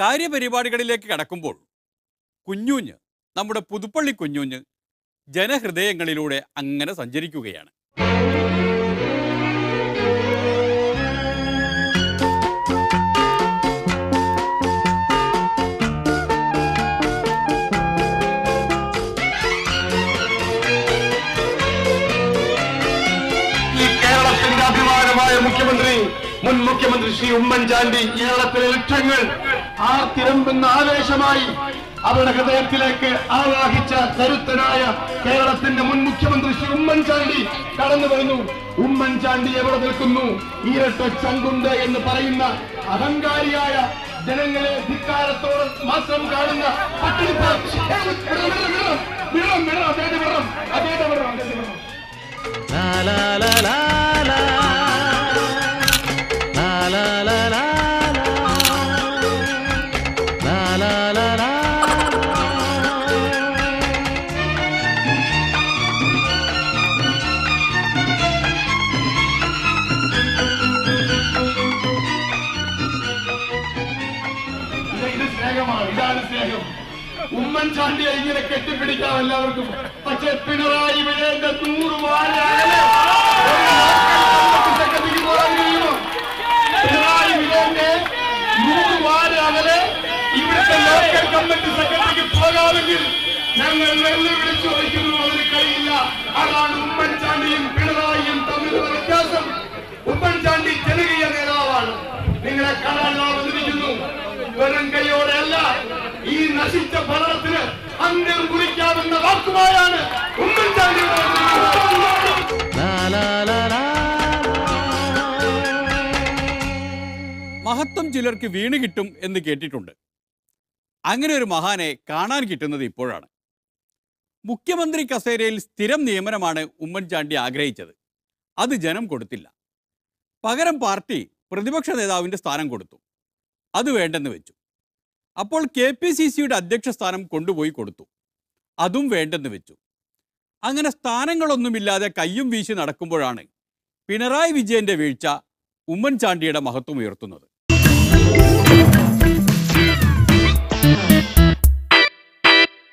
കാര്യപരിപാടികളിലേക്ക് കടക്കുമ്പോൾ കുഞ്ഞൂഞ്ഞ്, നമ്മുടെ പുതുപ്പള്ളി കുഞ്ഞൂഞ്ഞ് ജനഹൃദയങ്ങളിലൂടെ അങ്ങനെ സഞ്ചരിക്കുകയാണ്. മുൻ മുഖ്യമന്ത്രി ശ്രീ ഉമ്മൻചാണ്ടി കേരളത്തിലെ ലക്ഷ്യങ്ങൾ ആർത്തിരമ്പുന്ന ആവേശമായി അവരുടെ ഹൃദയത്തിലേക്ക് ആവാഹിച്ച കരുത്തനായ കേരളത്തിന്റെ മുൻ മുഖ്യമന്ത്രി ശ്രീ ഉമ്മൻചാണ്ടി കടന്നു വരുന്നു. ഉമ്മൻചാണ്ടി എവിടെ നിൽക്കുന്നു? ഇരട്ട ചങ്കുണ്ട് എന്ന് പറയുന്ന അഹങ്കാരിയായ ജനങ്ങളെ ധിക്കാരത്തോടെ മാത്രം കാണുന്ന ഇതാണ് സ്നേഹം. ഉമ്മൻചാണ്ടിയെ ഇങ്ങനെ കെട്ടിപ്പിടിക്കാം എല്ലാവർക്കും. പക്ഷെ പിണറായി വിജയന്റെ 100 വാര പിണറായി വിജയന്റെ 100 വാര അകലെ ഇവിടുത്തെ ലോക്കൽ കമ്മിറ്റി സെക്രട്ടറിക്ക് പോകാമെങ്കിൽ ഞങ്ങൾ വെല്ലുവിളിച്ചു വയ്ക്കുന്നു. അതിന് കഴിയില്ല. അതാണ് ഉമ്മൻചാണ്ടിയും പിണറായിയും തമ്മിലുള്ള വ്യത്യാസം. ഉമ്മൻചാണ്ടി ജനകീയ നേതാവാണ്. നിങ്ങളെ കാണാൻ വന്നിരിക്കുന്നു. വെറും കൈയോടെയല്ല, ഈ നശിച്ച ഭരണത്തിന് അന്ത്യം കുറിക്കാമെന്ന വാക്കുമായാണ് ഉമ്മൻചാണ്ടി. മഹത്വം ചിലർക്ക് വീണ് കിട്ടും എന്ന് കേട്ടിട്ടുണ്ട്. അങ്ങനെ ഒരു മഹാനെ കാണാൻ കിട്ടുന്നത് ഇപ്പോഴാണ്. മുഖ്യമന്ത്രി കസേരയിൽ സ്ഥിരം നിയമനമാണ് ഉമ്മൻചാണ്ടി ആഗ്രഹിച്ചത്. അത് ജനം കൊടുത്തില്ല. പകരം പാർട്ടി പ്രതിപക്ഷ നേതാവിൻ്റെ സ്ഥാനം കൊടുത്തു. അത് വേണ്ടെന്ന് വെച്ചു. അപ്പോൾ KPCCയുടെ അധ്യക്ഷ സ്ഥാനം കൊണ്ടുപോയി കൊടുത്തു. അതും വേണ്ടെന്ന് വെച്ചു. അങ്ങനെ സ്ഥാനങ്ങളൊന്നുമില്ലാതെ കയ്യും വീശി നടക്കുമ്പോഴാണ് പിണറായി വിജയന്റെ വീഴ്ച ഉമ്മൻചാണ്ടിയുടെ മഹത്വം ഉയർത്തുന്നത്.